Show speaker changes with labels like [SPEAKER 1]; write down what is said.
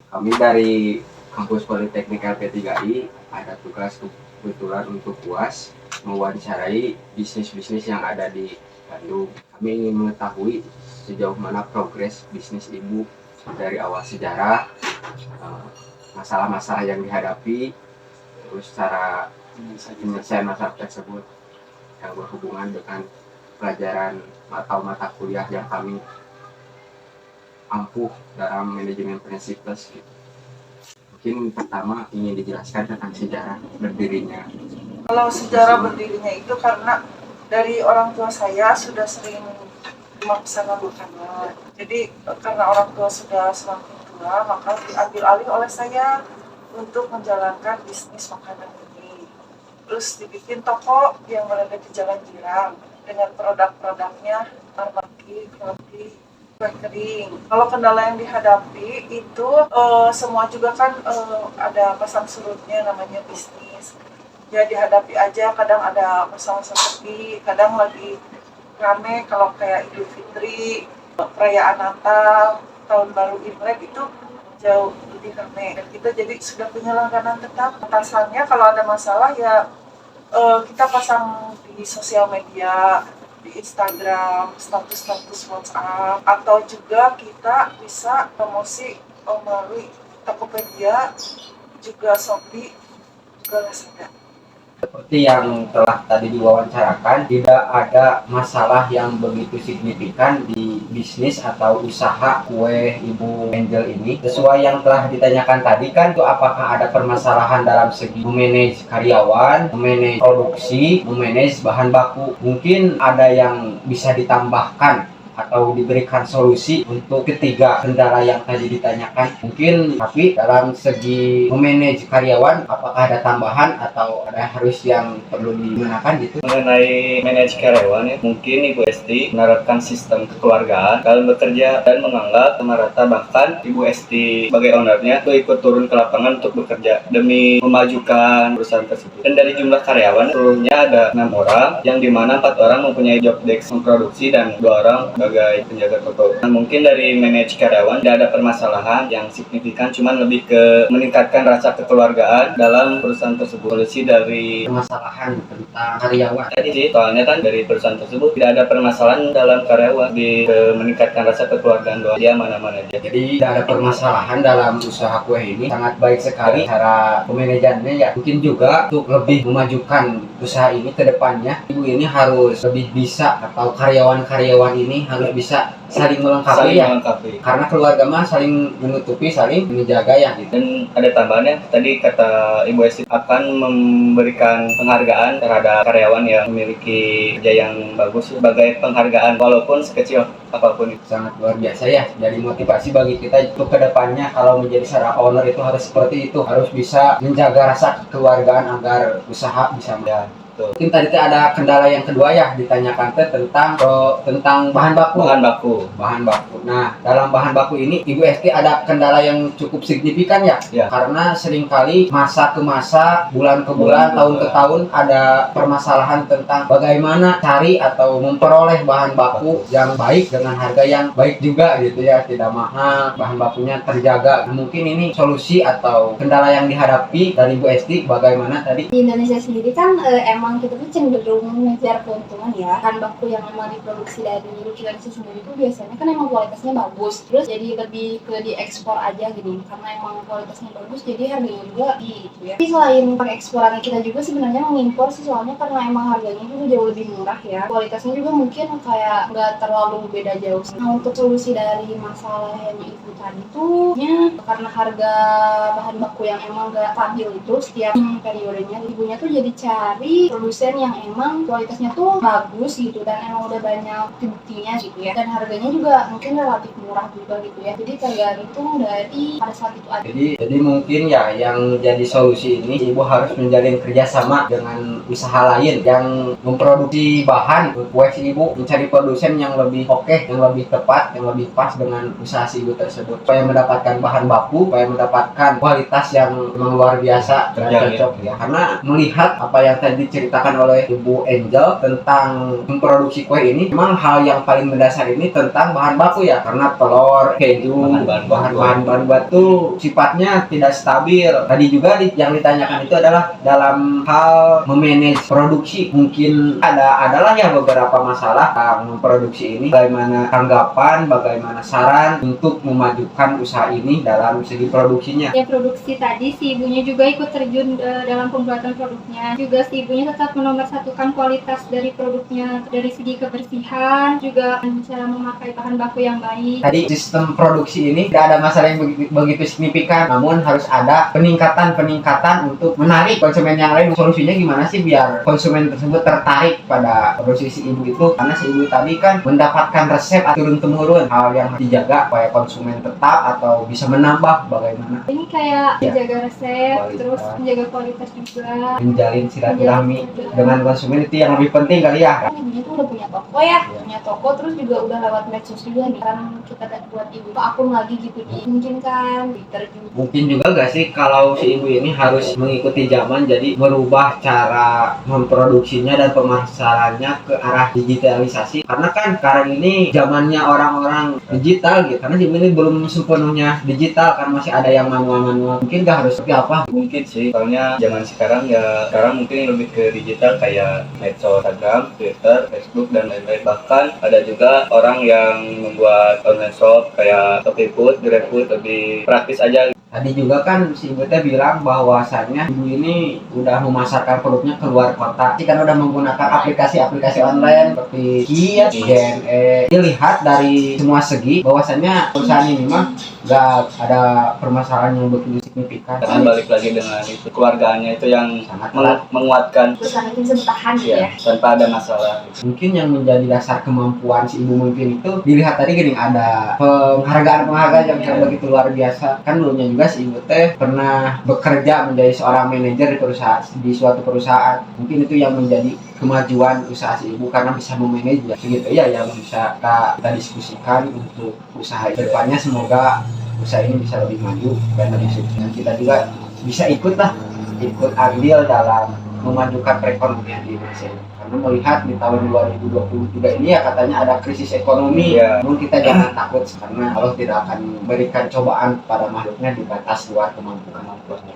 [SPEAKER 1] Kami dari kampus Politeknik LP3I ada tugas kebetulan untuk UAS mewawancarai bisnis-bisnis yang ada di Bandung. Kami ingin mengetahui sejauh mana progres bisnis ibu dari awal sejarah, masalah-masalah yang dihadapi, terus cara penyelesaian masalah tersebut yang berhubungan dengan pelajaran atau mata kuliah yang kami ampuh dalam manajemen prinsip plus gitu. Mungkin pertama ingin dijelaskan tentang sejarah berdirinya.
[SPEAKER 2] Kalau sejarah berdirinya itu karena dari orang tua saya sudah sering memesan makanan. Jadi karena orang tua sudah semakin tua, maka diambil alih oleh saya untuk menjalankan bisnis makanan ini. Terus dibikin toko yang berada di Jalan Girang dengan produk-produknya martabak, roti, kue kering. Kalau kendala yang dihadapi itu semua juga kan ada pasang surutnya namanya bisnis. Ya dihadapi aja, kadang ada masalah seperti, kadang lagi rame kalau kayak Idul Fitri, perayaan Natal, Tahun Baru Imlek itu jauh lebih rame. Dan kita jadi sudah punya langganan tetap. Atasannya kalau ada masalah ya kita pasang di sosial media, di Instagram, status-status WhatsApp, atau juga kita bisa promosi melalui Tokopedia, juga Shopee, juga Lazada.
[SPEAKER 1] Seperti yang telah tadi diwawancarakan, tidak ada masalah yang begitu signifikan di bisnis atau usaha kue Ibu Angel ini. Sesuai yang telah ditanyakan tadi kan, itu apakah ada permasalahan dalam segi memanage karyawan, memanage produksi, memanage bahan baku. Mungkin ada yang bisa ditambahkan atau diberikan solusi untuk ketiga kendala yang tadi ditanyakan. Mungkin tapi dalam segi memanage karyawan, apakah ada tambahan atau ada harus yang perlu digunakan gitu?
[SPEAKER 3] Mengenai manage karyawan ya, mungkin Ibu Esti menerapkan sistem kekeluargaan dalam bekerja dan menganggap sama rata, bahkan Ibu Esti sebagai ownernya itu ikut turun ke lapangan untuk bekerja demi memajukan perusahaan tersebut. Dan dari jumlah karyawan seluruhnya ada 6 orang, yang dimana 4 orang mempunyai job desk memproduksi dan 2 orang sebagai penjaga toko. Nah, mungkin dari manage karyawan tidak ada permasalahan yang signifikan, cuman lebih ke meningkatkan rasa kekeluargaan dalam perusahaan tersebut. Solusi dari
[SPEAKER 1] Permasalahan tentang karyawan
[SPEAKER 3] tadi sih, soalnya kan dari perusahaan tersebut tidak ada permasalahan dalam karyawan, di meningkatkan rasa kekeluargaan doang dia mana-mana aja.
[SPEAKER 1] Jadi tidak ada permasalahan dalam usaha kue ini, sangat baik sekali cara pemanajemennya ya. Mungkin juga untuk lebih memajukan usaha ini ke depannya, Ibu ini harus lebih bisa, atau karyawan-karyawan ini harus bisa saling melengkapi ya. Karena keluarga mah saling menutupi, saling menjaga ya gitu.
[SPEAKER 3] Dan ada tambahannya, tadi kata Ibu Esti akan memberikan penghargaan terhadap karyawan yang memiliki kerja yang bagus sebagai penghargaan walaupun sekecil apapun itu.
[SPEAKER 1] Sangat luar biasa ya, jadi motivasi bagi kita untuk kedepannya kalau menjadi seorang owner itu harus seperti itu, harus bisa menjaga rasa kekeluargaan agar usaha bisa
[SPEAKER 3] Ya,
[SPEAKER 1] Mungkin tadi ada kendala yang kedua ya ditanyakan tentang bahan baku. Nah, dalam bahan baku ini Ibu Esti ada kendala yang cukup signifikan ya?
[SPEAKER 3] Ya.
[SPEAKER 1] Karena seringkali masa ke masa, bulan ke bulan, tahun ke tahun ada permasalahan tentang bagaimana cari atau memperoleh bahan baku yang baik dengan harga yang baik juga gitu ya, tidak mahal, bahan bakunya terjaga. Mungkin ini solusi atau kendala yang dihadapi dari Ibu Esti bagaimana tadi?
[SPEAKER 4] Di Indonesia sendiri kan emang kita tuh cenderung mengejar keuntungan ya. Bahan baku yang emang diproduksi dari Indonesia sendiri tuh biasanya kan emang kualitasnya bagus, terus jadi lebih ke diekspor aja gitu, karena emang kualitasnya bagus jadi harganya juga gitu ya. Tapi selain pengeksporannya, kita juga sebenarnya mengimpor sih, soalnya karena emang harganya juga jauh lebih murah ya, kualitasnya juga mungkin kayak nggak terlalu beda jauh. Nah, untuk solusi dari masalah yang itu tadi tuh ya, karena harga bahan baku yang emang nggak stabil itu setiap periodenya, ibunya tuh jadi cari produsen yang emang kualitasnya tuh bagus gitu, dan emang udah banyak buktinya gitu ya, dan harganya juga mungkin relatif murah juga gitu ya. Jadi tergantung dari pada saat itu aja.
[SPEAKER 1] Jadi mungkin ya yang jadi solusi ini, Ibu harus menjalin kerjasama dengan usaha lain yang memproduksi bahan kue. Ibu mencari produsen yang lebih oke, yang lebih tepat, yang lebih pas dengan usaha si Ibu tersebut, supaya mendapatkan bahan baku, supaya mendapatkan kualitas yang memang luar biasa dan cocok ya. Karena melihat apa yang tadi diceritakan oleh Ibu Angel tentang memproduksi kue ini, memang hal yang paling mendasar ini tentang bahan baku ya. ya, karena telur, keju, bahan-bahan baru batu sifatnya tidak stabil. Tadi juga yang ditanyakan itu adalah dalam hal memanage produksi. Mungkin adalah ya beberapa masalah yang memproduksi ini. Bagaimana tanggapan, bagaimana saran untuk memajukan usaha ini dalam segi produksinya?
[SPEAKER 4] Ya produksi tadi si ibunya juga ikut terjun dalam pembuatan produknya. Juga si ibunya tetap menomorsatukan kualitas dari produknya dari segi kebersihan, juga cara memakai bahan baku yang baik.
[SPEAKER 1] Tadi sistem produksi ini tidak ada masalah yang begitu signifikan, namun harus ada peningkatan untuk menarik konsumen yang lain. Solusinya gimana sih biar konsumen tersebut tertarik pada produksi si ibu itu? Karena si ibu tadi kan mendapatkan resep turun-temurun, hal yang harus dijaga supaya konsumen tetap atau bisa menambah bagaimana.
[SPEAKER 4] Ini kayak
[SPEAKER 1] Ya.
[SPEAKER 4] menjaga resep,
[SPEAKER 1] Kualitas.
[SPEAKER 4] terus menjaga kualitas juga.
[SPEAKER 1] Menjalin silaturahmi dengan konsumen itu yang lebih penting kali ya.
[SPEAKER 4] Ibunya tuh udah punya toko ya, punya toko, terus juga udah lewat medsos juga nih. Kan kita buat ibu tuh akun lagi gitu dimungkinkan, Twitter juga.
[SPEAKER 1] Mungkin juga gak sih kalau si ibu ini harus mengikuti zaman, jadi merubah cara memproduksinya dan pemasarannya ke arah digitalisasi. Karena kan sekarang ini zamannya orang-orang digital gitu. Karena si ibu ini belum sepenuhnya digital, kan masih ada yang manual-manual. Mungkin gak harus seperti apa?
[SPEAKER 3] Mungkin sih, soalnya zaman sekarang ya sekarang mungkin lebih ke digital kayak medsos, Instagram, Twitter, Facebook dan lain-lain. Bahkan ada juga orang yang membuat online shop kayak Shopee, GrabFood, lebih praktis aja.
[SPEAKER 1] Tadi juga kan si ibu teh bilang bahwasannya ibu ini udah memasarkan produknya keluar kota. Kan udah menggunakan aplikasi-aplikasi online seperti Kia, JNE. Dilihat dari semua segi bahwasannya perusahaan ini mah gak ada permasalahan yang begitu signifikan.
[SPEAKER 3] Karena balik lagi dengan itu keluarganya itu yang
[SPEAKER 1] Sangat erat.
[SPEAKER 3] menguatkan
[SPEAKER 4] Perusahaan itu bisa bertahan gitu ya.
[SPEAKER 3] tanpa ada masalah.
[SPEAKER 1] Mungkin yang menjadi dasar kemampuan si ibu mungkin itu dilihat tadi gini, ada penghargaan yang begitu luar biasa. Kan dulunya juga si ibu teh pernah bekerja menjadi seorang manajer di suatu perusahaan. Mungkin itu yang menjadi kemajuan usaha si ibu karena bisa memanage ya, segitu ya yang bisa kita diskusikan untuk usaha kedepannya. Semoga usaha ini bisa lebih maju dan lebih sukses. Kita juga bisa ikut andil dalam memajukan perekonomian di Indonesia. Karena melihat di tahun 2023 ini ya katanya ada krisis ekonomi. Namun kita jangan takut karena Allah tidak akan memberikan cobaan pada makhluknya di batas luar kemampuannya.